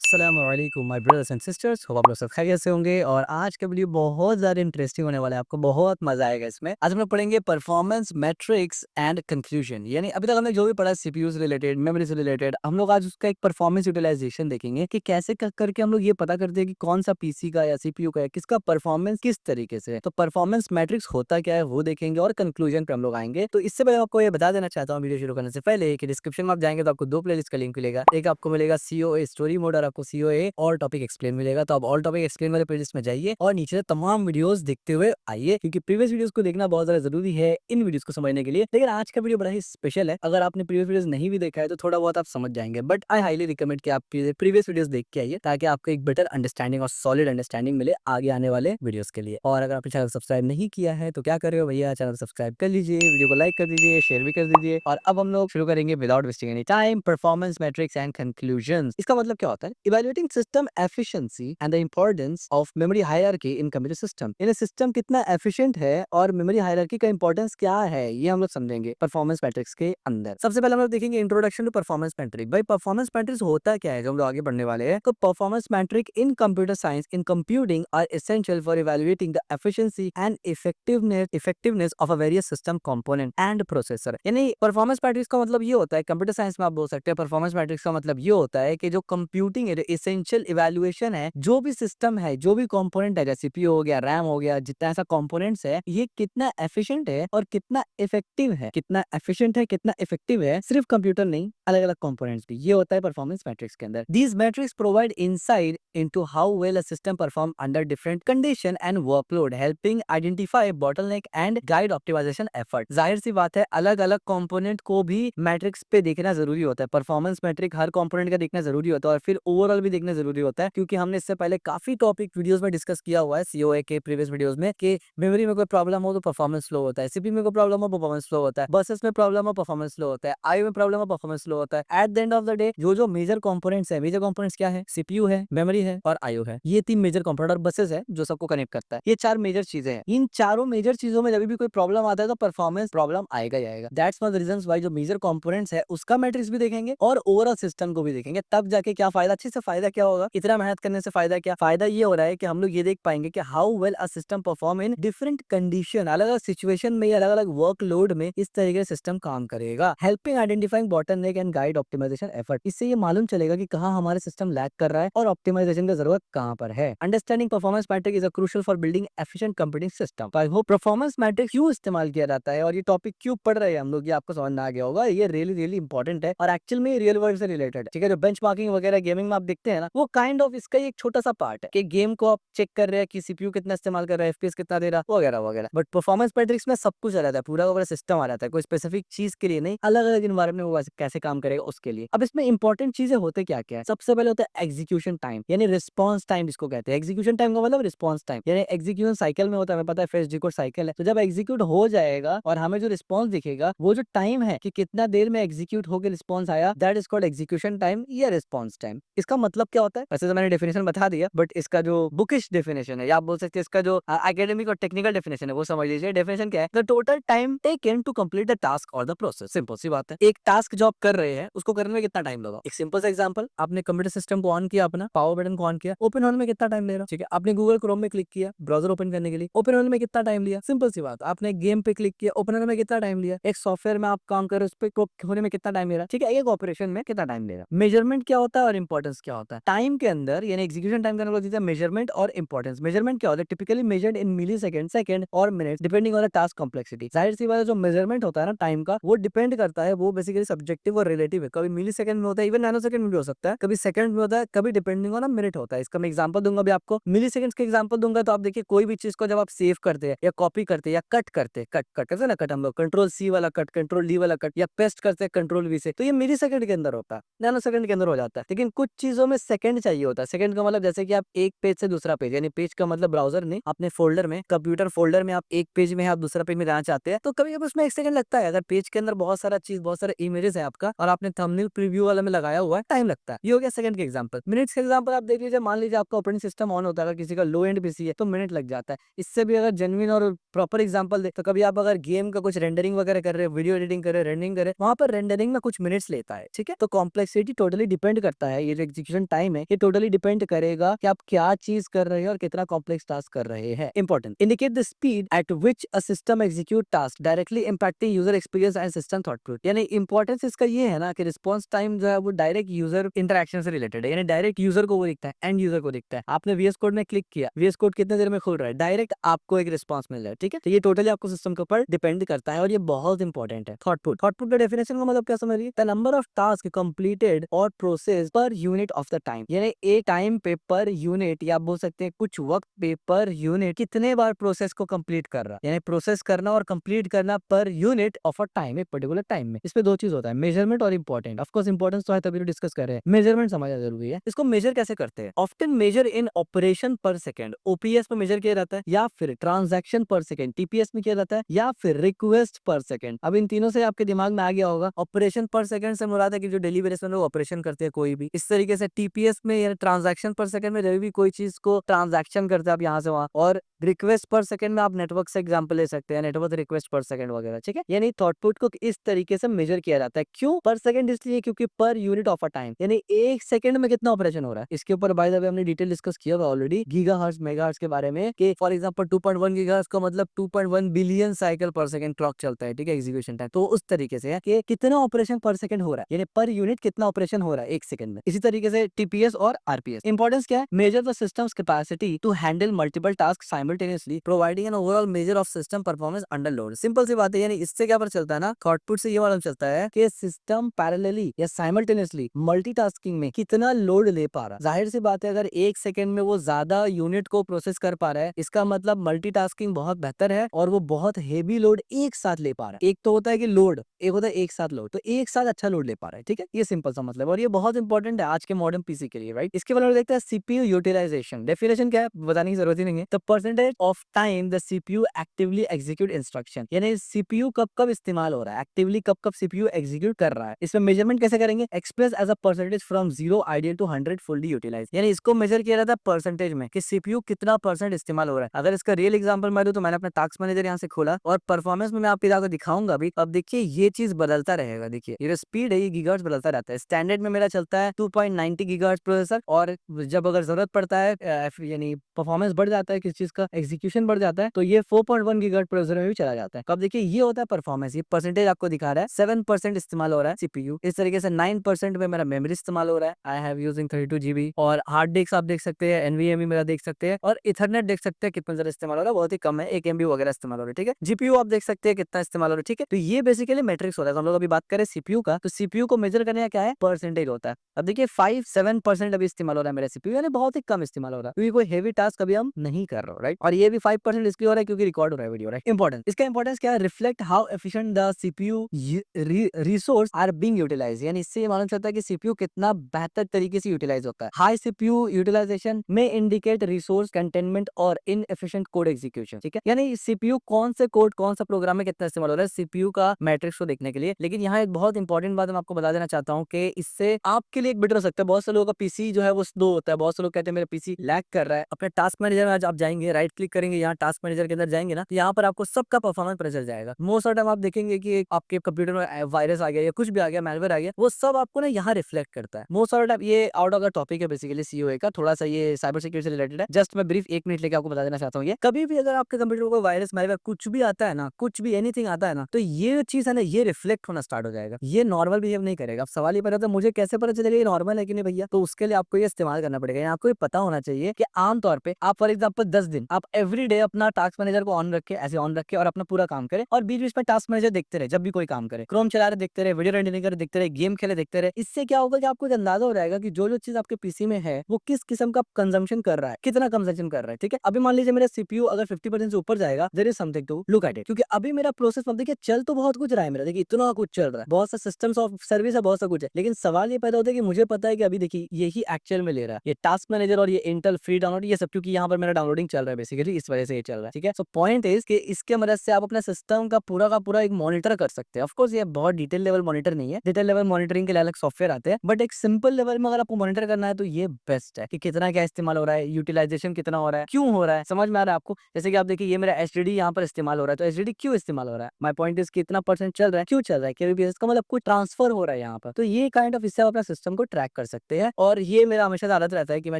अस्सलामुअलैकुम my brothers and sisters, hope आप लोग सब खैरियत से होंगे। और आज का वीडियो बहुत ज़्यादा इंटरेस्टिंग होने वाला है, आपको बहुत मजा आएगा इसमें। आज हम लोग पढ़ेंगे परफॉर्मेंस मैट्रिक्स एंड कंक्लूजन। यानी अभी तक हमने जो भी पढ़ा सीपीयू से रिलेटेड, मेमोरी से रिलेटेड, हम लोग आज उसका एक परफॉर्मेंस यूटिलाइजेशन देखेंगे कि कैसे करके हम लोग ये पता करते हैं कि कौन सा पीसी का या सीपीयू का है, किसका परफॉर्मेंस किस तरीके से है। तो परफॉर्मेंस मैट्रिक्स होता क्या है वो देखेंगे और कंक्लूजन पे हम लोग आएंगे। तो इससे पहले आपको ये बता देना चाहता हूँ वीडियो शुरू करने से पहले कि डिस्क्रिप्शन में आप जाएंगे तो आपको दो प्लेलिस्ट का लिंक मिलेगा। एक आपको मिलेगा सीओए स्टोरी मोड और आपको सीओए ऑल टॉपिक एक्सप्लेन मिलेगा। तो आप ऑल टॉपिक एक्सप्लेन वाले प्लेलिस्ट में जाइए और नीचे से तमाम वीडियोस देखते हुए आइए, क्योंकि प्रीवियस वीडियोस को देखना बहुत ज्यादा जरूरी है इन वीडियोस को समझने के लिए। लेकिन आज का वीडियो बड़ा ही स्पेशल है। अगर आपने प्रीवियस वीडियोस नहीं भी देखा है तो थोड़ा बहुत आप समझ जाएंगे, बट आई हाईली रिकमेंड कि आप प्रीवियस वीडियोस देख के आइए ताकि आपको एक बेटर अंडरस्टैंडिंग और सॉलिड अंडरस्टैंडिंग मिले आगे आने वाले वीडियोस के लिए। और अगर आपने चैनल सब्सक्राइब नहीं किया है तो क्या कर रहे हो भैया, चैनल सब्सक्राइब कर लीजिए, वीडियो को लाइक कर दीजिए, शेयर भी कर दीजिए। और अब हम लोग शुरू करेंगे without wasting any time, performance matrix and conclusions. इसका मतलब क्या होता है? Evaluating system efficiency and the importance of memory hierarchy in computer system. यानी सिस्टम कितना एफिशिएंट है और मेमोरी हायरार्की का इंपॉर्टेंस क्या है, ये हम लोग समझेंगे परफॉर्मेंस मैट्रिक्स के अंदर। सबसे पहले हम लोग देखेंगे इंट्रोडक्शन टू परफॉर्मेंस मैट्रिक। भाई परफॉर्मेंस मैट्रिक्स होता क्या है जो हम लोग आगे बढ़ने वाले हैं। तो performance metric in computer science in computing are essential for evaluating the efficiency and effectiveness of a various system component and processor. यानी परफॉर्मेंस मैट्रिक्स का मतलब ये होता है, कंप्यूटर साइंस में आप बोल सकते हैं परफॉर्मेंस मैट्रिक्स का मतलब ये होता है कि जो कंप्यूटिंग एसेंशियल इवैल्यूएशन है, जो भी सिस्टम है, जो भी कंपोनेंट है, जैसे सीपीयू हो गया, रैम हो गया, जितना ऐसा कंपोनेंट्स है, ये कितना एफिशिएंट है और कितना इफेक्टिव है, कितना एफिशिएंट है, कितना इफेक्टिव है, सिर्फ कंप्यूटर नहीं, अलग अलग कंपोनेंट्स भी। ये होता है परफॉर्मेंस मैट्रिक्स के अंदर। These matrix provide insight into how well a system perform under different condition and workload, helping identify bottleneck and guide optimization effort। जाहिर सी बात है अलग अलग कंपोनेंट को भी मैट्रिक्स पे देखना जरूरी होता है। परफॉर्मेंस मैट्रिक हर कंपोनेंट का देखना जरूरी होता है और फिर ओवरऑल भी देखना जरूरी होता है, क्योंकि हमने इससे पहले काफी टॉपिक वीडियोस में डिस्कस किया हुआ है सीओए के प्रीवियस वीडियोस में कि मेमोरी में कोई प्रॉब्लम हो तो परफॉर्मेंस स्लो होता है, सीपीयू में कोई प्रॉब्लम हो परफॉर्मेंस स्लो होता है, बसेस में प्रॉब्लम हो परफॉर्मेंस स्लो होता है, आईओ में प्रॉब्लम हो परफॉर्मेंस स्लो होता है। At the end of the day जो मेजर कंपोनेंट्स है, मेजर कंपोनेंट्स क्या है? सीपीयू है, मेमोरी है और आईओ है। ये तीन मेजर कंपोनेंट और बसेस है जो सबको कनेक्ट करता है। ये चार मेजर चीजें हैं। इन चारों मेजर चीजों में जब भी कोई प्रॉब्लम आता है तो परफॉर्मेंस प्रॉब्लम आएगा ही आएगा। That's one of the reasons why जो मेजर कंपोनेंट्स है उसका मैट्रिक्स भी देखेंगे और ओवरऑल सिस्टम को भी देखेंगे, तब जाके क्या फायदा। अच्छे से फायदा क्या होगा? इतना मेहनत करने से फायदा क्या? फायदा ये हो रहा है कि हम लोग ये देख पाएंगे कि how well a system perform in different condition, अलग अलग सिचुएशन में, अलग अलग वर्कलोड में इस तरीके से सिस्टम काम करेगा। Helping identifying bottleneck and guide optimization effort. इससे ये मालूम चलेगा कि कहाँ हमारे सिस्टम लैग कर रहा है और ऑप्टिमाइजेशन की जरूरत कहाँ पर है। Understanding performance metric is a crucial for building efficient computing system. I hope performance metric क्यों इस्तेमाल किया जाता है और ये टॉपिक क्यों पढ़ रहे हैं हम लोग, ये आपको समझ में आ गया होगा। ये रियली रियली इंपॉर्टेंट है और एक्चुअल में रियल वर्ल्ड से रिलेटेड है। ठीक है, जो बेंचमार्किंग वगैरह गेमिंग में आप देखते हैं ना, वो काइंड ऑफ इसका ही एक छोटा सा पार्ट है कि गेम को आप चेक कर रहे हैं कि सीपीयू कितना इस्तेमाल कर रहा है, एफपीएस कितना दे रहा है, वगैरह वगैरह। बट परफॉर्मेंस मैट्रिक्स में सब कुछ आ जाता है, पूरा सिस्टम आ जाता है, कोई स्पेसिफिक चीज के लिए नहीं, अलग अलग इन्वायरमेंट में वो कैसे काम करेगा उसके लिए। अब इसमें इंपॉर्टेंट चीजें होते क्या क्या है? सबसे पहले होता है एग्जीक्यूशन टाइम, यानी रिस्पॉन्स टाइम जिसको कहते हैं। एग्जीक्यूशन टाइम का मतलब रिस्पॉन्स टाइम, यानी एग्जीक्यूशन साइकिल में होता है, हमें पता है फेच डिकोड साइकिल है। तो जब एग्जीक्यूट हो जाएगा और हमें जो रिस्पॉन्स दिखेगा, वो जो टाइम है कि कितना देर में एग्जीक्यूट होकर रिस्पॉन्स आया, that is called execution time या रिस्पॉन्स टाइम। इसका मतलब क्या होता है? वैसे तो मैंने डेफिनेशन बता दिया, बट इसका जो बुकिश डेफिनेशन है या आप बोल सकते हैं इसका जो एकेडमिक और टेक्निकल डेफिनेशन है वो समझ लीजिए। डेफिनेशन क्या है? The total time taken to complete the task और द प्रोसेस। सिंपल सी बात है, एक टास्क जो आप कर रहे हैं उसको करने में कितना टाइम लगा। एक सिंपल सा एग्जांपल, आपने कंप्यूटर सिस्टम को ऑन किया, अपना पावर बटन को ऑन किया, ओपन होने में कितना टाइम ले रहा? ठीक है, आपने गूगल क्रोम में क्लिक किया ब्राउजर ओपन करने के लिए, ओपन होने में कितना टाइम लिया? सिंपल सी बात। आपने गेम पे क्लिक किया, ओपन होने में कितना टाइम लिया? एक सॉफ्टवेयर में आप काम कर रहे हो, उस पे होने में कितना टाइम ले रहा? ठीक है, एक ऑपरेशन में कितना टाइम ले रहा? मेजरमेंट क्या होता है और इंपॉर्टेंस क्या होता है टाइम के अंदर, यानी एग्जीक्यूशन टाइम के अंदर? मेजरमेंट और इंपॉर्टेंस। मेजरमेंट क्या होता है? Typically measured in millisecond और minute depending on the task complexity. जाहिर सी बात है, जो मेजरमेंट होता है ना टाइम का, वो डिपेंड करता है, वो बेसिकली सब्जेक्टिव और रिलेटिव है। कभी मिली सेकंड में होता है, इवन नैनो सेकंड में भी हो सकता है, कभी सेकंड में होता है, कभी डिपेंडिंग ऑन मिनट होता है। इसका मैं एग्जांपल दूंगा अभी आपको, मिली सेकंड्स का एग्जांपल दूंगा। तो आप देखिए, कोई भी चीज को जब आप सेव करते हैं या कॉपी करते हैं या कट करते हैं, कट कट करते हैं ना, कट हम लोग कंट्रोल सी वाला कट, कंट्रोल डी वाला कट, या पेस्ट करते हैं कंट्रोल वी से, तो ये मिली सेकंड के अंदर होता है, नैनो सेकंड के अंदर हो जाता है। लेकिन कुछ चीजों में सेकंड चाहिए होता है। सेकंड का मतलब जैसे कि आप एक पेज से दूसरा पेज, यानी पेज का मतलब ब्राउजर नहीं, अपने फोल्डर में, कंप्यूटर फोल्डर में आप एक पेज में आप दूसरा पेज में जाना चाहते हैं, तो कभी कभी उसमें एक सेकंड लगता है। अगर पेज के अंदर बहुत सारा चीज, बहुत सारे इमेजेस है आपका और आपने थंबनेल प्रीव्यू वाला में लगाया हुआ है, टाइम लगता है। ये हो गया सेकंड के एग्जांपल। मिनट्स के एग्जांपल आप देख लीजिए, मान लीजिए आपका ऑपरेटिंग सिस्टम ऑन होता है, अगर किसी का लो एंड पीसी है तो मिनट लग जाता है। इससे भी अगर जेन्युइन और प्रॉपर एग्जांपल दे तो कभी आप अगर गेम का कुछ रेंडरिंग वगैरह कर रहे हो, वीडियो एडिटिंग कर रहे हो, रेंडरिंग कर रहे हो, वहां पर रेंडरिंग में कुछ मिनट्स लेता है। ठीक है, तो कॉम्प्लेक्सिटी टोटली डिपेंड करता है ये जो एग्जीक्यूशन टाइम है, ये टोटली डिपेंड करेगा कि आप क्या चीज कर रहे हैं और कितना कॉम्प्लेक्स टास्क कर रहे हैं। Important, indicate the speed at which a system execute task directly impacting user experience and system throughput. यानी इंपॉर्टेंस इसका ये है ना कि रिस्पॉन्स टाइम जो है वो डायरेक्ट यूजर इंटरेक्शन से रिलेटेड है, यानी डायरेक्ट यूजर को वो दिखता है, एंड यूजर को दिखता है। आपने VS कोड में क्लिक किया, VS कोड कितने देर में खुल रहा है, डायरेक्ट आपको एक रिस्पॉन्स मिल रहा है। ठीक है, तो ये टोटली आपको सिस्टम के ऊपर डिपेंड करता है और ये बहुत इंपॉर्टेंट है। थॉटपुट, थॉटपुट का डेफिनेशन का मतलब क्या समझिए, the number of task completed और process per unit of the time, यानी एक टाइम पे पर यूनिट, या आप बोल सकते हैं कुछ वक्त पे पर यूनिट कितने बार प्रोसेस को कंप्लीट कर रहा है, यानी प्रोसेस करना और कंप्लीट करना पर यूनिट ऑफ अ टाइम, एक पर्टिकुलर टाइम में। इसमें दो चीज होता है, मेजरमेंट और इंपॉर्टेंट। ऑफ कोर्स इंपॉर्टेंस तो है तभी तो डिस्कस कर रहे हैं, मेजरमेंट समझना जरूरी है। इसको मेजर कैसे करते हैं, ऑफ्टन मेजर इन ऑपरेशन पर सेकंड, OPS में मेजर किया जाता है, या फिर ट्रांजैक्शन पर सेकंड, TPS में किया जाता है, या फिर रिक्वेस्ट पर सेकंड। अब इन तीनों से आपके दिमाग में आ गया होगा, ऑपरेशन पर सेकंड से मुराद है कि जो डेली बेसिस में लोग ऑपरेशन करते हैं कोई भी, इस तरीके से TPS में या ट्रांजैक्शन पर सेकंड में जब भी कोई चीज को ट्रांजैक्शन करते हैं आप यहाँ से वहां, और रिक्वेस्ट पर सेकंड में आप नेटवर्क से एग्जांपल ले सकते हैं, नेटवर्क रिक्वेस्ट पर सेकंड वगैरह। ठीक है, यानी थॉटपुट को इस तरीके से मेजर किया जाता है। क्यों पर सेकंड, इसलिए क्योंकि पर यूनिट ऑफ अ टाइम, यानी एक सेकंड में कितना ऑपरेशन हो रहा है। इसके ऊपर बाय द वे हमने डिटेल डिस्कस किया हुआ ऑलरेडी गीगाहर्ट्ज मेगाहर्ट्ज के बारे में, कि फॉर एग्जांपल 2.1 गीगाहर्ट्ज का मतलब 2.1 बिलियन साइकिल पर सेकंड क्लॉक चलता है। ठीक है, एग्जीक्यूशन टाइम तो उस तरीके से है कि कितना ऑपरेशन पर सेकंड हो रहा है, यानी पर यूनिट कितना ऑपरेशन हो रहा है एक सेकंड में। इसी तरीके से TPS और RPS। इंपॉर्टेंस क्या है, measure the system's capacity to handle multiple task simultaneously, providing an overall measure of system performance under load. Simple सी बात है, यानी इससे क्या पता चलता है ना, थॉटपुट से ये मालूम चलता है कि सिस्टम पैरेलली या साइमल्टेनियसली मल्टीटास्किंग में कितना लोड ले पा रहा है। जाहिर सी बात है, अगर एक सेकंड में वो ज्यादा यूनिट को प्रोसेस कर पा रहा है, इसका मतलब मल्टीटास्किंग बहुत बेहतर है और वो बहुत हेवी लोड एक साथ ले पा रहा है। एक तो होता है कि लोड, एक होता है एक साथ लोड, तो एक साथ अच्छा लोड ले पा रहा है। ठीक है, ये सिंपल सा मतलब, और ये बहुत इंपॉर्टेंट है आज के मॉडर्न पीसी के लिए, राइट। इसके बाद हम देखते हैं CPU यूटिलाइजेशन। डेफिनेशन क्या है बताने की जरूरत ही नहीं है, the percentage of time the CPU actively execute instruction, यानी CPU कब कब इस्तेमाल हो रहा है, एक्टिवली कब कब CPU एग्जीक्यूट कर रहा है। इसमें मेजरमेंट कैसे करेंगे, express as a percentage from 0 ideal to 100 fully utilize, यानी इसको मेजर किया जाता है परसेंटेज में कि CPU कितना परसेंट इस्तेमाल हो रहा है। अगर इसका रियल एग्जांपल मैं दूं तो मैंने अपना टास्क मैनेजर यहाँ से खोला और परफॉर्मेंस में मैं आपको जाकर दिखाऊंगा भी। अब देखिए ये चीज बदलता रहेगा, देखिए ये स्पीड है, ये गीगाहर्ट्ज बदलता रहता है। स्टैंडर्ड में मेरा चलता है 2.90 गीगाहर्ट्ज प्रोसेसर, और जब अगर जरूरत पड़ता है यानी परफॉर्मेंस बढ़ जाता है, किस चीज का एग्जीक्यूशन बढ़ जाता है, तो ये 4.1 गीगाहर्ट्ज प्रोसेसर में भी चला जाता है। अब देखिए ये होता है परफॉर्मेंस, ये परसेंटेज आपको दिखा रहा है 7% इस्तेमाल हो रहा है CPU। इस तरीके से 9% में मेरा मेमोरी इस्तेमाल हो रहा है, आई हैव यूजिंग 32 GB, और हार्ड डिस्क आप देख सकते हैं, NVMe मेरा देख सकते हैं, और इथरनेट देख सकते हैं कितना ज्यादा इस्तेमाल हो रहा है, बहुत ही कम है, 1 MB वगैरह इस्तेमाल हो रहा है। ठीक है, GPU आप देख सकते हैं कितना इस्तेमाल हो रहा है। ठीक है, तो ये बेसिकली मैट्रिक्स होता है। तो हम लोग अभी बात करें CPU का, तो CPU को मेजर करने का क्या है, परसेंटेज होता है। अब देखिए 5-7% अभी इस्तेमाल हो रहा है मेरा CPU, यानी बहुत ही कम इस्तेमाल हो रहा है, क्योंकि कोई हेवी टास्क अभी हम नहीं कर रहे हो, राइट। और ये भी 5% इसलिए हो रहा है क्योंकि रिकॉर्ड हो रहा है वीडियो, राइट। इंपॉर्टेंस, इसका इंपॉर्टेंस क्या है, reflect how efficient the CPU resource are being utilized, यानी इससे ये मालूम चलता है कि CPU कितना बेहतर तरीके से यूटिलाइज होता है। हाई CPU यूटिलाइजेशन में इंडिकेट रिसोर्स कंटेनमेंट और इनएफिशिएंट कोड एग्जीक्यूशन। ठीक है, यानी CPU कौन से कोड कौन सा प्रोग्राम में कितना इस्तेमाल हो रहा है CPU का मैट्रिक्स को देखने के लिए। लेकिन यहाँ एक बहुत इंपॉर्टेंट बात मैं आपको बता देना चाहता हूँ कि इससे आपके लिए एक बेटर हो सकता है। बहुत से लोगों का पीसी जो है वो स्लो होता है, बहुत से लोग कहते हैं मेरा पीसी लैग कर रहा है। अपने टास्क मैनेजर में आज आप जाएंगे, राइट क्लिक करेंगे, यहाँ टास्क मैनेजर के अंदर जाएंगे ना, तो यहाँ पर आपको सबका परफॉर्मेंस पता चल जाएगा। मोस्ट ऑफ टाइम आप देखेंगे कि आपके कंप्यूटर में वायरस आ गया या कुछ भी आ गया, मैलवेयर आ गया, वो सब आपको ना यहाँ रिफ्लेक्ट करता है। मोस्ट ऑफ टाइम ये आउट ऑफ द टॉपिक है बेसिकली COA का, थोड़ा सा ये साइबर सिक्योरिटी से रिलेटेड है। जस्ट मैं ब्रीफ 1 मिनट लेके आपको बता देना चाहता हूँ। ये कभी भी अगर आपके कंप्यूटर को वायरस मैलवेयर कुछ भी आता है ना, कुछ भी एनीथिंग आता है ना, तो ये चीज है ना, ये रिफ्लेक्ट होना स्टार्ट हो जाएगा, ये नॉर्मल बिहेव नहीं करेगा। अब सवाल ये पैदा होता है मुझे कैसे पता चलेगा ये नॉर्मल है कि नहीं भैया, तो उसके लिए आपको ये इस्तेमाल करना पड़ेगा। आपको ये पता होना चाहिए कि आमतौर पे आप फॉर एग्जांपल 10 दिन आप एवरी डे अपना टास्क मैनेजर को ऑन रखे, ऐसे ऑन रखे, और अपना पूरा काम करे, और बीच बीच में टास्क मैनेजर देखते रहे। जब भी कोई काम करे, क्रोम चला रहे देखते रहे, वीडियो रेंडरिंग करे देखते रहे, गेम खेले देखते रहे। इससे क्या होगा कि आपको एक अंदाजा हो जाएगा कि जो जो चीज आपके पीसी में है वो किस किस्म का कंजम्पशन कर रहा है, कितना कंजम्पशन कर रहा है। ठीक है, अभी मान लीजिए मेरा CPU अगर 50% से ऊपर जाएगा, there is something to look at it, क्योंकि अभी मेरा प्रोसेस मतलब देखिए चल तो बहुत कुछ रहा है मेरा, देखिए इतना कुछ चल रहा है, बहुत सा सिस्टम्स ऑफ सर्विस है, बहुत सा कुछ है। लेकिन सवाल ये पैदा होता है कि मुझे पता है कि अभी देखिए यही एक्चुअल में ले रहा है, ये टास्क मैनेजर और ये इंटेल फ्री डाउनलोड, ये सब क्योंकि यहाँ पर मेरा डाउनलोडिंग चल रहा है बेसिकली इस वजह से ये चल रहा है, ठीक है। सो पॉइंट इज कि इसके मदद से आप अपना सिस्टम का पूरा एक मॉनिटर कर सकते हैं। ऑफ कोर्स ये बहुत डिटेल लेवल मॉनिटर नहीं है, डिटेल लेवल मॉनिटरिंग के लिए अलग सॉफ्टवेयर आते हैं, बट एक सिंपल लेवल में अगर आपको मॉनिटर करना है तो ये बेस्ट है कि कितना क्या इस्तेमाल हो रहा है, यूटिलाइजेशन कितना हो रहा है, क्यों हो रहा है, समझ में आ रहा है आपको। जैसे कि आप देखिए ये मेरा एचडीडी यहाँ पर इस्तेमाल हो रहा है, तो एचडीडी क्यों इस्तेमाल हो रहा है, माय पॉइंट इज कितना परसेंट चल रहा है, क्यों चल रहा है, केबीपीएस का मतलब कुछ ट्रांसफर हो रहा है यहाँ पर। तो ये काइंड ऑफ इससे आप अपना सिस्टम को ट्रैक कर सकते हैं। और ये मेरा हमेशा से आदत रहता है कि मैं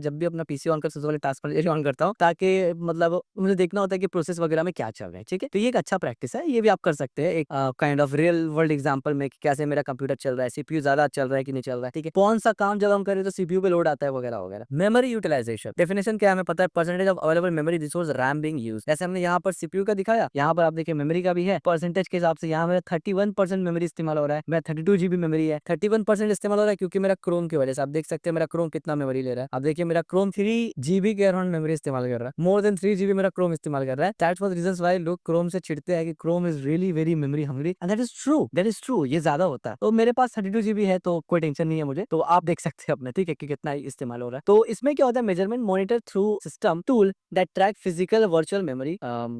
जब भी अपना पीसी ऑन कर सबसे पहले टास्क मैनेजर ऑन करता हूँ, ताकि मतलब मुझे देखना होता है कि प्रोसेस वगैरह में क्या चल रहा है, ठीक है। तो ये एक अच्छा प्रैक्टिस है, ये भी आप कर सकते हैं एक kind of real world example में कि कैसे मेरा कंप्यूटर चल रहा है, सीपीयू ज्यादा चल रहा है कि नहीं चल रहा है, ठीक है। कौन सा काम जब हम करें तो सीपीयू पे लोड आता है वगैरह वगैरह। मेमोरी यूटिलाइजेशन डेफिनेशन क्या है हमें पता है, percentage of available memory resource RAM being used. जैसे हमने यहाँ पर सीपीयू का दिखाया, यहाँ पर आप देखिए मेमोरी का भी है, परसेंटेज के हिसाब से यहाँ मेरा 31% मेमोरी इस्तेमाल हो रहा है, मेरा 32 GB मेमोरी है, 31% इस्तेमाल हो रहा है क्योंकि मेरा क्रोम की वजह से। आप देख सकते हैं मेरा क्रोम कितना मेमोरी ले रहा है। आप देखिए मेरा क्रोम 3 GB के अराउंड मेमोरी इस्तेमाल कर रहा है, मोर देन 3 GB मेरा क्रोम इस्तेमाल कर रहा है। दैट्स व्हाट रीजंस व्हाई लोग क्रोम से चिढ़ते हैं कि Chrome is really very memory hungry, and that is true, ये ज्यादा होता है। तो मेरे पास 32 GB है तो कोई टेंशन नहीं है मुझे, तो आप देख सकते हैं अपने, ठीक है, कि कितना इस्तेमाल हो रहा है। तो इसमें क्या होता है, measurement monitor through system tool that track physical virtual memory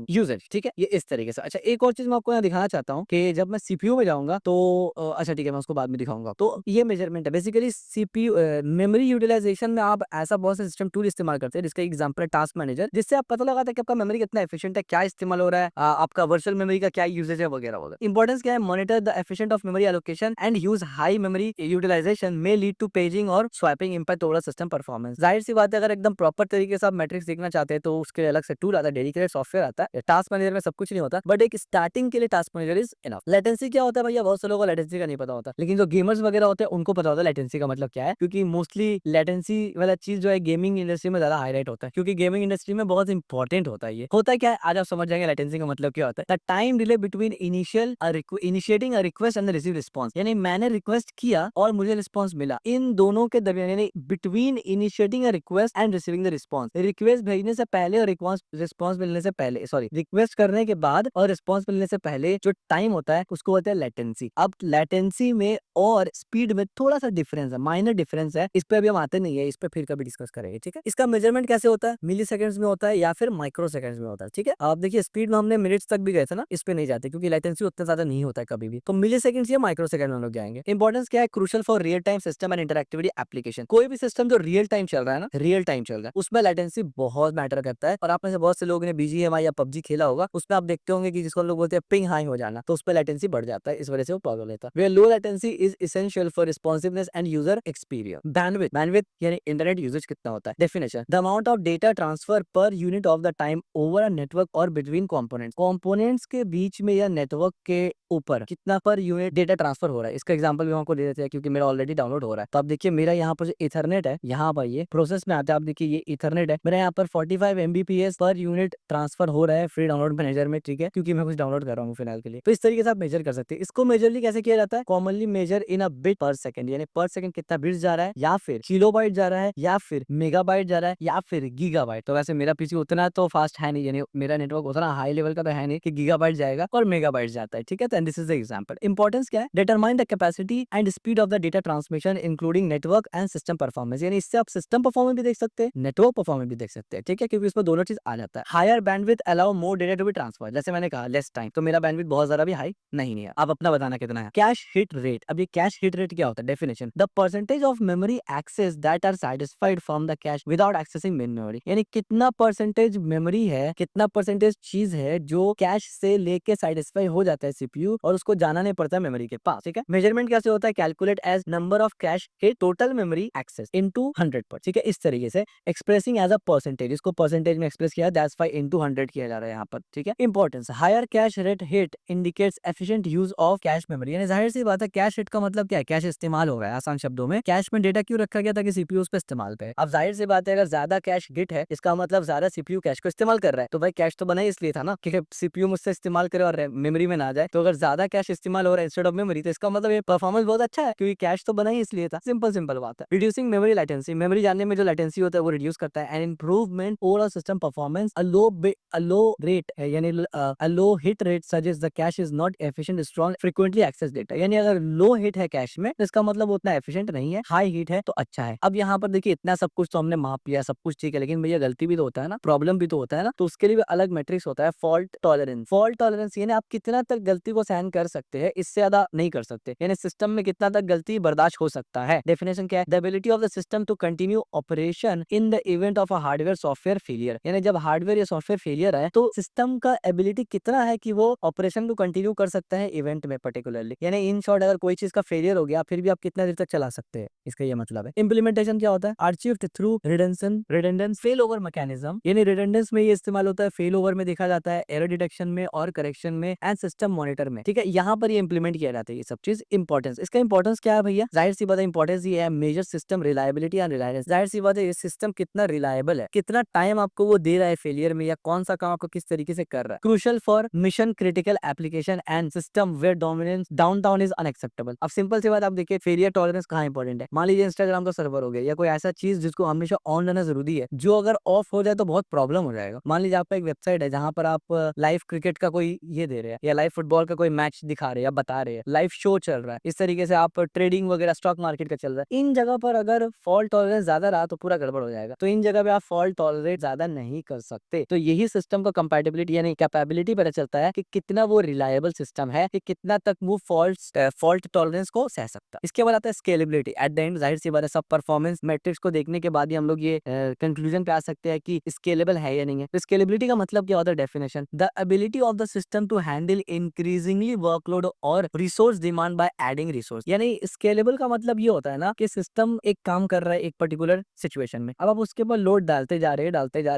usage, ठीक है, ये इस तरीके से। अच्छा एक और चीज मैं आपको यहाँ दिखाना चाहता हूँ कि जब मैं सीपीयू में जाऊंगा तो अच्छा ठीक है मैं उसको बाद में दिखाऊंगा। तो ये मेजरमेंट है बेसिकली सीपीयू मेमोरी यूटिलाइजेशन में। आप ऐसा बहुत से सिस्टम टूल इस्तेमाल करते हैं जिसका एग्जांपल है टास्क मैनेजर, जिससे आप पता लगाते हैं कि आपका मेमोरी कितना एफिशिएंट है, क्या इस्तेमाल हो रहा है, आपका वर्चुअल मेमोरी का क्या यूजेज है वगैरह वगैरह। इंपॉर्टेंस क्या है, monitor the efficient of memory allocation and use high memory utilization may lead to paging और swapping impact over system performance. जाहिर सी बात है अगर एकदम प्रॉपर तरीके से आप मैट्रिक्स देखना चाहते हैं तो उसके लिए अलग से टूल आता है, डेडिकेटेड सॉफ्टवेयर आता है। टास्क मैनेजर में सब कुछ नहीं होता, बट एक स्टार्टिंग के लिए task manager is enough. Latency क्या होता है भैया, बहुत से लोगों को लेटेंसी का नहीं पता होता, लेकिन जो गेमर्स वगैरह होते हैं उनको पता होता है लेटेंसी का मतलब क्या है, क्योंकि मोस्टली लेटेंसी वाला चीज जो है गेमिंग इंडस्ट्री में ज्यादा हाईलाइट होता है, क्योंकि गेमिंग इंडस्ट्री में बहुत इंपॉर्टेंट होता है। ये होता है क्या है, आज आप समझ जाएंगे लेटेंसी का मतलब क्या होता है। The time delay between initiating a request and receive response, यानी मैंने रिक्वेस्ट किया और मुझे रिस्पॉन्स मिला, इन दोनों के दरमियान, यानी between initiating a request and receiving the response, request भेजने से पहले और रिस्पॉन्स मिलने से पहले, सॉरी रिक्वेस्ट करने के बाद और रिस्पॉन्स मिलने से पहले जो टाइम होता है उसको बोलते हैं लेटेंसी। अब लेटेंसी में और स्पीड में थोड़ा सा डिफरेंस है, माइनर डिफरेंस है, इस पे अभी हम आते नहीं है, इस पे फिर कभी डिस्कस करेंगे, ठीक है। इसका मेजरमेंट कैसे होता है, मिली सेकंड्स में होता है या फिर माइक्रो सेकंड्स में होता है, ठीक है। आप देखिए स्पीड में हमने मिनट्स तक भी गए थे ना, इस पे नहीं जाते क्योंकि लेटेंसी उतना ज्यादा नहीं होता है कभी भी, तो मिली सेकंड्स या माइक्रो सेकंड में हम लोग जाएंगे। इंपॉर्टेंस क्या है, crucial for real time system and interactivity application. कोई भी सिस्टम जो रियल टाइम चल रहा है ना, रियल टाइम चल रहा है, उसमें लेटेंसी बहुत मैटर करता है। और आप में से बहुत से लोगों ने बीजीएमआई या पबजी खेला होगा, उसमें आप देखते होंगे कि जिसको लोग बोलते हैं पिंग हाई हो जाना, तो उस पर लेटेंसी बढ़ जाता है, इस वजह से वो प्रॉब्लम लेता है। Where low latency is essential for responsiveness and user experience. Bandwidth यानी इंटरनेट यूजेज कितना होता है। Definition, the amount of data transfer per unit of the time over a network और बिटवीन कंपोनेंट्स के बीच में या नेटवर्क के ऊपर कितना पर यूनिट डेटा ट्रांसफर हो रहा है। इसका एग्जांपल भी हमको दे देते हैं क्योंकि मेरा ऑलरेडी डाउनलोड हो रहा है। तो आप देखिए मेरा यहाँ पर जो इथरनेट है, यहाँ पर ये प्रोसेस में आता है, आप देखिए ये इथरनेट है, मेरा यहाँ पर 45 MBPS पर यूनिट ट्रांसफर हो रहा है फ्री डाउनलोड मैनेजर में, ठीक है, क्योंकि मैं कुछ डाउनलोड कर रहा हूँ फिलहाल के लिए। तो इस तरीके से आप मेजर कर सकते हैं। इसको मेजरली कैसे किया जाता है, commonly measure in a bit per second, यानी पर सेकंड कितना बिट्स जा रहा है, या फिर किलोबाइट जा रहा है, या फिर मेगाबाइट जा रहा है, या फिर गीगाबाइट। तो वैसे मेरा पीसी उतना तो फास्ट है नहीं, यानी मेरा नेटवर्क उतना हाई लेवल का तो है नहीं कि गीगाबाइट जाएगा और मेगाबाइट जाता है, ठीक है। तो this is the example. Importance क्या है, determine the capacity and speed of the data transmission including network and system performance, यानी इससे आप सिस्टम परफॉर्मेंस भी देख सकते हैं, नेटवर्क परफॉर्मेंस भी देख सकते हैं, ठीक है, क्योंकि इसमें दोनों चीज आ जाता है। Higher bandwidth allow more data to be transfer, जैसे मैंने कहा लेस टाइम, तो मेरा बैंडविड्थ बहुत ज्यादा भी हाई नहीं है। आप अपना बताना कितना है। कैश हिट रेट, अब ये कैश हिट रेट क्या होता है, definition, the percentage of memory access that are satisfied from the cache without accessing main memory, यानी कितना परसेंटेज मेमोरी है, कितना परसेंटेज चीज है जो कैश से लेके सेटिस्फाई हो जाता है सीपीयू और उसको जाना नहीं पड़ता है मेमोरी के पास, ठीक है। मेजरमेंट कैसे होता है, calculate as number of cache hit total memory access into 100 पर, ठीक है, इस तरीके से एक्सप्रेसिंग एज अ परसेंटेज, इसको परसेंटेज में एक्सप्रेस किया, दैट्स व्हाई इनटू 100 किया जा रहा है यहाँ पर, ठीक है। Importance, higher cache rate hit indicates efficient use of cache memory, यानी जाहिर सी बात है कैश हिट का मतलब क्या है, कैश इस्तेमाल हो रहा है। आसान शब्दों में कैश में डेटा क्यों रखा गया, ताकि सीपीयू उस पे इस्तेमाल पे है। अब जाहिर सी बात है अगर ज्यादा कैश गिट है, इसका मतलब ज्यादा सीपीयू कैश को इस्तेमाल कर रहा है, तो भाई कैश तो बना ही इसलिए था ना कि सीपीयू मुझसे इस्तेमाल करे और मेमोरी में ना जाए। तो अगर ज्यादा कैश इस्तेमाल हो रहा है इंस्टेड ऑफ मेमोरी, तो इसका मतलब ये परफॉर्मेंस बहुत अच्छा है, क्योंकि कैश तो बना ही इसलिए था। सिंपल बात है। रिड्यूसिंग मेमोरी लेटेंसी, मेमोरी जानने में जो लेटेंसी होता है वो रिड्यूस करता है। And improvement overall system performance, a low rate है, यानी a low hit rate suggest the cache is not efficient strong frequently access data, यानी अगर लो हिट है कैश में तो इसका मतलब उतना एफिशिएंट नहीं है, हाई हिट है तो अच्छा है। अब यहाँ पर देखिए इतना सब कुछ तो हमने माप लिया, सब कुछ ठीक है, लेकिन भैया गलती भी तो होता है ना, प्रॉब्लम भी तो होता है ना, तो उसके लिए भी अलग मैट्रिक्स होता है फॉल्ट टॉलरेंस। फॉल्ट टॉलरेंस यानी आप कितना तक गलती को सहन कर सकते हैं, इससे ज्यादा नहीं कर सकते, यानी सिस्टम में कितना तक गलती बर्दाश्त हो सकता है। डेफिनेशन क्या है? The ability of the system to continue operation in the event of a hardware software failure, यानी जब हार्डवेयर या सॉफ्टवेयर फेलियर है तो सिस्टम का एबिलिटी कितना है कि वो ऑपरेशन को कंटिन्यू कर सकता है इवेंट में पर्टिकुलरली, यानी इन शॉर्ट अगर कोई चीज का फेलियर हो गया फिर भी आप कितना देर तक चला सकते हैं, इसका ये मतलब है। इंप्लीमेंटेशन क्या होता है? Achieved through redundancy failover mechanism, यानी रिडंडेंस में ये इस्तेमाल होता है, फेल ओवर में देखा जाता है, एरर डिटेक्शन में और करेक्शन में एंड सिस्टम मॉनिटर में। ठीक है, यहाँ पर ये इंप्लीमेंट किया जाता है ये सब चीज। इंपॉर्टेंस, इसका इंपॉर्टेंस क्या है भैया? जाहिर सी बात है इंपॉर्टेंस ये है, measure system reliability and reliance. जाहिर सी बात है ये सिस्टम कितना रिलायबल है, कितना टाइम आपको वो दे रहा है फेलियर में, या कौन सा काम आपको किस तरीके से कर रहा है। Crucial for mission critical application and system where dominance down is unacceptable. अब सिंपल सी बात आप देखिए, फेलियर टॉलरेंस कहाँ इंपॉर्टेंट है? मान लीजिए इंस्टाग्राम का सर्वर हो गया या कोई ऐसा चीज जिसको हमेशा ऑन रहना जरूरी है, जो अगर ऑफ हो जाए तो बहुत प्रॉब्लम हो जाएगा। मान लीजिए आपका एक वेबसाइट है जहां पर आप लाइव क्रिकेट का कोई ये दे रहे हैं या लाइव फुटबॉल का कोई मैच दिखा रहे हैं या बता रहे हैं, लाइव शो चल रहा है, इस तरीके से आप ट्रेडिंग वगैरह स्टॉक मार्केट का चल रहा है, इन जगह पर अगर फॉल्ट टॉलरेंस ज्यादा रहा तो पूरा गड़बड़ हो जाएगा। तो इन जगह पे आप फॉल्ट टॉलरेट ज्यादा नहीं कर सकते। तो यही सिस्टम का कंपैटिबिलिटी यानी कैपेबिलिटी पता चलता है कि कितना वो रिलायबल सिस्टम है, कि कितना तक वो फॉल्ट टॉलरेंस को सह सकता है। इसके बाद आता है स्केलेबिलिटी। एट द एंड जाहिर सी बात है सब परफॉर्मेंस मैट्रिक्स को देखने के बाद ही हम लोग ये कंक्लूजन पे आ सकते हैं कि स्केलेबल है या नहीं है। तो स्केलेबिलिटी का मतलब क्या होता है? Definition, the ability of the system to handle increasingly workload और resource demand by adding resource. यानी स्केलेबल का मतलब ये होता है ना कि सिस्टम एक काम कर रहा है एक पर्टिकुलर सिचुएशन में, अब आप उसके ऊपर लोड डालते जा रहे डालते जा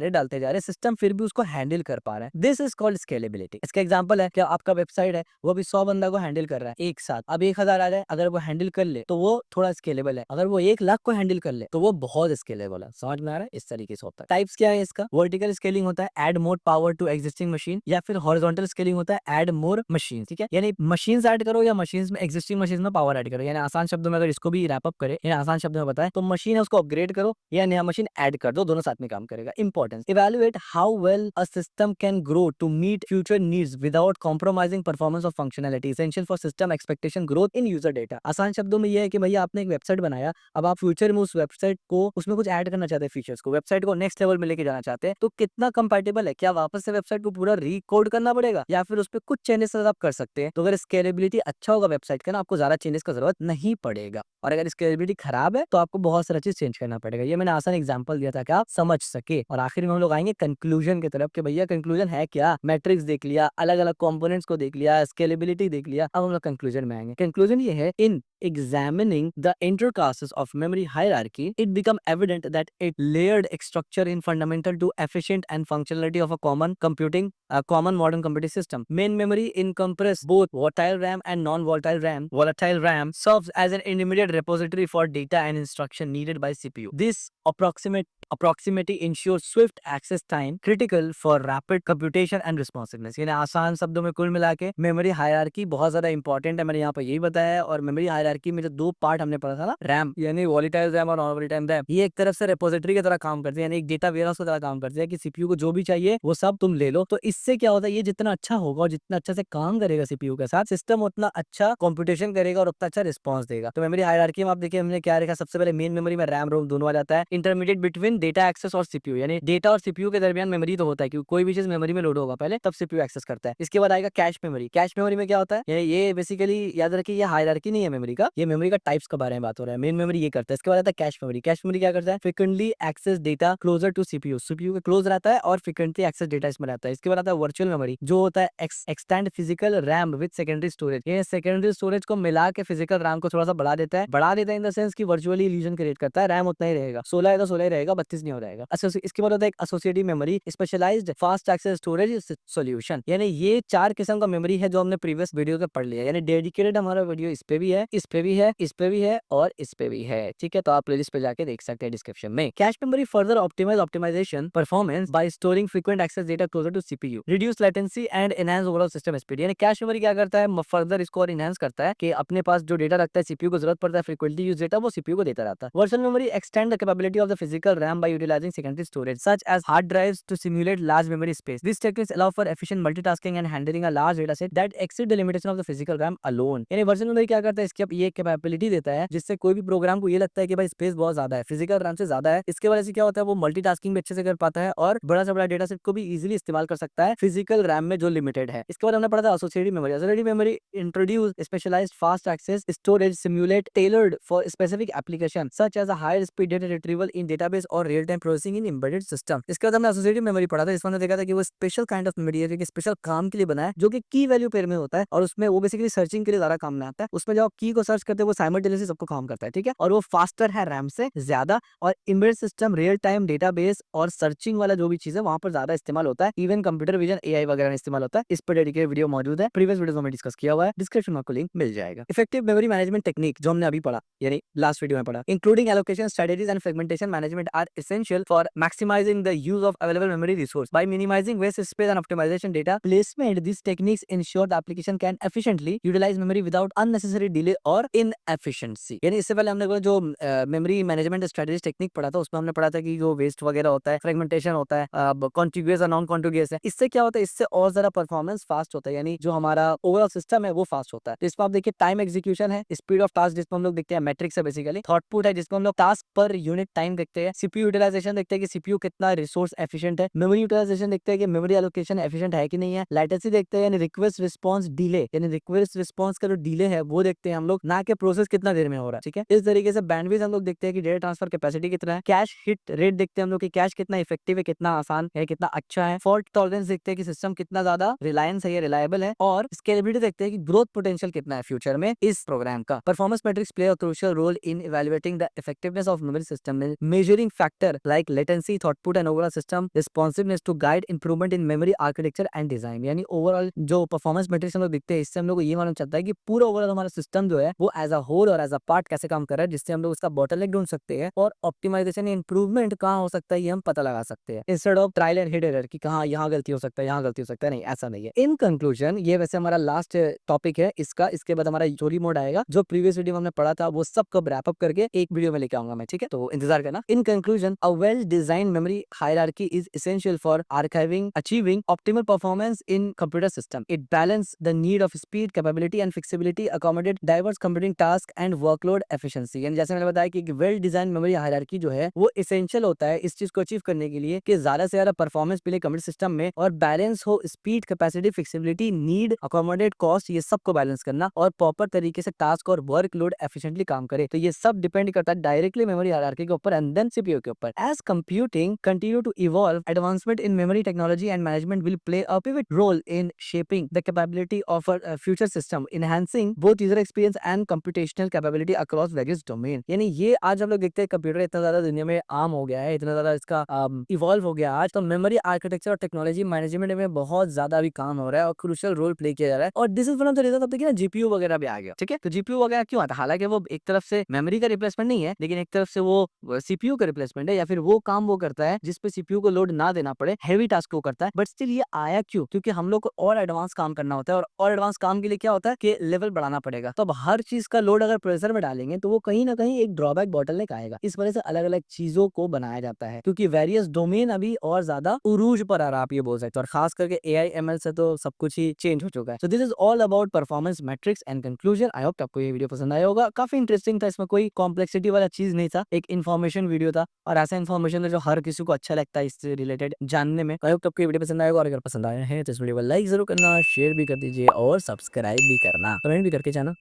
रहे, सिस्टम फिर भी उसको हैंडल कर पा रहा है। This is called scalability. इसका एग्जांपल है कि आपका वेबसाइट है, वो अभी 100 बंदा को हैंडल कर रहा है एक साथ, अब 1000 आ जाए, अगर वो हैंडल कर ले तो वो थोड़ा स्केलेबल है, अगर वो 1 लाख को हैंडल कर ले तो वो बहुत स्केलेबल है। समझ में आ रहा है? इस तरीके से होता है। टाइप्स क्या है इसका? वर्टिकल स्केलिंग होता है add more power to existing machine, या फिर हॉरिजॉन्टल स्केलिंग होता है ऐड मोर मशीन। ठीक है, यानी मशीन ऐड करो या मशीन में एग्जिस्टिंग मशीन में पावर ऐड करो। यानी आसान शब्दों में अगर इसको भी रैप अप करे, यानी आसान शब्दों में बताए तो मशीन है उसको अपग्रेड करो या नया मशीन ऐड कर दो, दोनों साथ में काम करेगा। Importance, evaluate how well a system can grow to meet future needs without compromising performance of functionality, essential for system expectation growth in user data. आसान शब्दों में यह है कि भैया आपने एक वेबसाइट बनाया, अब आप फ्यूचर में उस वेबसाइट को उसमें कुछ ऐड करना चाहते हैं, फीचर्स को, वेबसाइट को नेक्स्ट लेवल में लेके जाना चाहते हैं, तो कितना कंपैटिबल है? क्या वापस से वेबसाइट को पूरा रीकोड करना पड़ेगा या फिर उस पर कुछ चेंजेस आप कर सकते हैं? तो अगर स्केलेबिलिटी अच्छा होगा वेबसाइट का ना, आपको ज्यादा चेंजेस का जरूरत नहीं पड़ेगा, और अगर स्केलेबिलिटी खराब है तो आपको बहुत सारा चीज चेंज करना पड़ेगा। ये मैंने आसान एग्जांपल दिया था कि आप समझ सके। और आखिर में हम लोग आएंगे कंक्लूजन की तरफ कि भैया कंक्लूजन है क्या? मैट्रिक्स देख लिया, अलग अलग कंपोनेंट्स को देख लिया, स्केलेबिलिटी देख लिया, अब हम लोग कंक्लूजन में आएंगे। कंक्लूजन ये है, इन examining the interclasses of memory hierarchy, it become evident that a layered structure in fundamental to efficient and functionality of a common modern computing system. Main memory encompasses both volatile RAM and non-volatile RAM. Volatile RAM serves as an intermediate repository for data and instruction needed by CPU. This approximately ensures swift access time critical for rapid computation and responsiveness। यानी आसान शब्दों में कुल मिला के memory hierarchy बहुत ज्यादा important है, मैंने यहाँ पर यही बताया है। और मेमोरी हायरार्की में जो 2 पार्ट हमने पढ़ा था ना, रैम यानी वोलेटाइल रैम और नॉन वोलेटाइल रैम, ये एक तरफ से रिपोजिटरी की तरह काम करते हैं, यानी एक डेटा वेयरहाउस की तरह काम करते हैं कि सीपीयू को जो भी चाहिए वो सब तुम ले लो। तो इससे क्या होता है, ये जितना अच्छा होगा और जितना अच्छा से काम करेगा सीपीयू के साथ, सिस्टम उतना अच्छा कंप्यूटेशन करेगा और उतना अच्छा रिस्पॉन्स देगा। तो मेमोरी हायरार्की में आप देखिए हमने क्या रखा, सबसे पहले मेन मेमोरी में रैम रोम दोनों आ जाता है, इंटरमीडिएट बिटवीन डेटा एक्सेस और सीपीयू, यानी डेटा और सीपीयू के दरमियान मेमोरी तो होता है क्योंकि कोई भी चीज मेमोरी में लोड होगा पहले तब सीपीयू एक्सेस करता है। इसके बाद आएगा कैश मेमोरी। कैश मेमोरी में क्या होता है, ये बेसिकली याद रखिए ये हायरार्की नहीं है मेमोरी का, ये मेमोरी का टाइप्स के बारे में बात हो रहा है। मेन मेमोरी ये करता है। इसके बाद आता है कैश मेमोरी। कैश मेमोरी क्या करता है, frequently access data closer to CPU, CPU के क्लोज रहता है और फ्रीक्वेंटली एक्सेस डेटा इसमें रहता है। इसके बाद आता है वर्चुअल मेमोरी, जो होता है extend physical RAM with secondary storage. ये सेकेंडरी स्टोरेज को मिला के फिजिकल रैम को थोड़ा सा बढ़ा देता है इन द सेंस की वर्चुअली इल्यूजन क्रिएट करता है। रैम उतना ही रहेगा, 16 है तो 16 ही रहेगा, 32 नहीं हो जाएगा। इसके बाद होता है एक associative memory, specialised fast access storage solution. यानी ये 4 किस्म का मेमोरी है जो हमने प्रीवियस वीडियो के पढ़ लिया। यानी डेडिकेटेड हमारा वीडियो इस पे भी है, इस पे भी है, इस पे भी है और इस पे भी है। ठीक है, तो आप प्लेलिस्ट पे जाके देख सकते हैं डिस्क्रिप्शन में। Cache memory further optimisation performance by storing frequent access data closer to CPU, reduce latency and enhance overall system speed. यानी कैश मेमोरी क्या करता है, फर्दर इसको और इनहांस करता है कि अपने पास जो डेटा रखता है सीपीयू को जरूरत पड़ता है ज्यादा फ्रीक्वेंटली यूज डेटा वो सीपीयू को देता रहता है। Virtual memory extend the capability of the physical RAM by utilising secondary storage such as hard drives to simulate large memory space. This techniques allow for efficient multitasking and handling a large data set that exceed the limitation of the physical RAM alone. यानी virtual memory क्या करता है, इसकी ये capability देता है जिससे कोई भी प्रोग्राम को ये लगता है कि भाई स्पेस बहुत ज्यादा है, फिजिकल रैम से ज्यादा है। इसके वजह से क्या होता है, वो मल्टीटास्किंग भी अच्छे से कर पाता है और बड़ा से बड़ा डेटा सेट को भी इजीली इस्तेमाल कर सकता है फिजिकल रैम में जो लिमिटेड है। इसके बाद हमने पढ़ा था associative memory. Associative memory introduce specialized fast access storage simulate tailored for specific application such as a higher speed data retrieval in database और real time processing in embedded system. इसके बाद हमने एसोसिएटिव मेमोरी पढ़ा था। इसमें हमने देखा था कि वो स्पेशल काइंड ऑफ मेमोरी है जो कि स्पेशल काम के लिए बना है, जो कि की वैल्यू पेयर में होता है और उसमें वो बेसिकली सर्चिंग के लिए ज्यादा काम में आता है। उसमें जब आप की को सर्च करते हैं वो साइमल्टेनियसली सबको काम करता है, ठीक है, और वो फास्टर है रैम से ज्यादा और embedded system real time database और सर्चिंग वाला जो भी चीज है वहां पर ज्यादा इस्तेमाल होता है। इवन कंप्यूटर विजन एआई वगैरह में इस्तेमाल होता है। इस पर डेडिकेटेड वीडियो मौजूद है, प्रीवियस वीडियो में डिस्कस किया हुआ है, डिस्क्रिप्शन में आपको लिंक मिल जाएगा। इफेक्टिव मेमोरी मैनेजमेंट टेक्निक जो हमने अभी पढ़ा यानी लास्ट वीडियो में पढ़ा, including allocation strategies and fragmentation management are essential for maximising the use of available memory resource by minimising waste space and optimisation data placement. This techniques ensure the application can efficiently utilise memory without unnecessary delay और inefficiency. यानी इससे पहले हमने जो memory management strategies technique पढ़ा था उसमें हमने पढ़ा था कि जो वेस्ट वगैरह होता है, फ्रेगमेंटेशन होता है, कॉन्टिग्यूअस और नॉन कॉन्टिग्यूअस है, इससे क्या होता है, इससे और ज्यादा परफॉर्मेंस फास्ट होता है, यानी जो हमारा ओवरऑल सिस्टम है वो फास्ट होता है। तो इसमें आप देखिए टाइम एग्जीक्यूशन है, स्पीड ऑफ टास्क जिसको हम लोग देखते हैं मैट्रिक्स है बेसिकली, थॉटपुट है जिसको हम लोग टास्क पर यूनिट टाइम देखते हैं, सीपीयू यूटिलाइजेशन देखते हैं कि सीपीयू कितना रिसोर्स एफिशिएंट है, मेमोरी यूटिलाइजेशन देखते हैं कि मेमोरी एलोकेशन एफिशिएंट है कि नहीं है, लेटेंसी देखते हैं यानी रिक्वेस्ट रिस्पांस डिले, यानी रिक्वेस्ट रिस्पांस का जो डिले है वो देखते हैं हम लोग, ना कि प्रोसेस कितना देर में हो रहा है, ठीक है। इस तरीके से बैंडविड्थ हम लोग देखते हैं कि डेटा ट्रांसफर कैपेसिटी कितना है, कैश हिट रेट देखते हैं हम लोग कि कैश कितना इफेक्टिव है, कितना आसान है, कितना अच्छा है, फॉल्ट टॉलरेंस देखते हैं कि सिस्टम कितना ज्यादा रिलायंस है, रिलायबल है, और स्केलेबिलिटी देखते हैं कि ग्रोथ पोटेंशियल कितना है फ्यूचर में इस प्रोग्राम का। Performance metrics play a crucial role in evaluating the effectiveness of memory system में measuring factor like latency, throughput and overall system responsiveness to guide improvement in memory architecture and design. यानी overall जो performance metrics हम लोग देखते हैं इससे हम लोग को ये मालूम चलता है कि पूरा ओवरऑल हमारा सिस्टम जो है वो एज अ होल और एज अ पार्ट कैसे काम कर रहा है, जिससे हम लोग उसका बॉटलनेक ढूंढ सकते हैं और ऑप्टिमाइजेशन इंप्रूवमेंट कहाँ हो सकता है ये हम पता लगा सकते हैं, instead of trial and hit error कि कहाँ यहाँ गलती हो सकता है, यहाँ गलती हो सकता है, नहीं ऐसा नहीं है। इन कंक्लूजन ये वैसे हमारा लास्ट टॉपिक है इसका, इसके बाद हमारा स्टोरी मोड आएगा, जो प्रीवियस वीडियो में हमने पढ़ा था वो सब को रैप अप करके एक वीडियो में लेके आऊंगा मैं, ठीक है, तो इंतजार करना। In conclusion a well design memory hierarchy is essential for archiving achieving optimal performance in computer system. It balance the need of speed, capability and flexibility, accommodate diverse computing task and workload efficiency. यानी जैसे मैंने बताया कि well design memory hierarchy जो है वो essential होता है इस चीज को अचीव करने के लिए कि ज्यादा से ज्यादा परफॉर्मेंस मिले कंप्यूटर सिस्टम में और बैलेंस हो speed, capacity, flexibility, need, accommodate cost, ये सब को बैलेंस करना और प्रॉपर तरीके से टास्क और वर्कलोड एफिशिएंटली काम करे। तो ये सब डिपेंड करता है डायरेक्टली मेमोरी हायरार्की के ऊपर एंड देन सीपीयू के ऊपर। As computing continue to evolve, advancement in memory technology and management will play a pivot role in shaping the capability of a future system, enhancing both user experience and computational capability across various domain. यानी ये आज हम लोग देखते हैं computer इतना ज्यादा दुनिया में आम हो गया है, इतना ज्यादा इसका इवॉल्व हो गया आज, तो मेमोरी आर्किटेक्चर और टेक्नोलॉजी मैनेजमेंट में बहुत ज्यादा अभी काम हो रहा है और क्रूशियल रोल प्ले किया जा रहा है। और this is one of the reason, अब देखिए ना जीपीयू वगैरह भी आ गया, ठीक है। तो जीपीयू वगैरह क्यों आता है, हालांकि वो एक तरफ से मेमोरी का रिप्लेसमेंट नहीं है, लेकिन एक तरफ से वो सीपीयू का रिप्लेसमेंट है, या फिर वो काम वो करता है जिसपे सीपीयू को लोड ना देना पड़े, हैवी टास्क वो करता है। बट स्टिल ये आया क्यों, क्योंकि हम लोग को और एडवांस काम करना होता है और एडवांस काम के लिए क्या होता है कि लेवल बढ़ाना पड़ेगा। तो अब हर चीज का लोड अगर प्रोसेसर में डालेंगे तो वो कहीं ना कहीं एक ड्रॉबैक बॉटलनेक आएगा। इस वजह से अलग अलग चीजों को बनाया जाता है, क्योंकि वेरियस डोमेन अभी और ज्यादा उरूज पर आ रहा है, आप ये बोल सकते हो, और खास करके एआई एमएल से तो सब कुछ ही चेंज हो चुका है। So this is all about performance matrix and conclusion. I hope आपको ये वीडियो पसंद आया होगा, काफी इंटरेस्टिंग था, इसमें कोई कॉम्प्लेक्सिटी वाला चीज नहीं था, एक इन्फॉर्मेशन वीडियो था और ऐसा इन्फॉर्मेशन है जो हर किसी को अच्छा लगता है इससे रिलेटेड जानने में। आई होप आपको ये वीडियो पसंद आएगा, और अगर पसंद आया है तो इस वीडियो को लाइक जरूर करना, शेयर भी कर दीजिए और सब्सक्राइब भी करना, कमेंट भी करके जाना।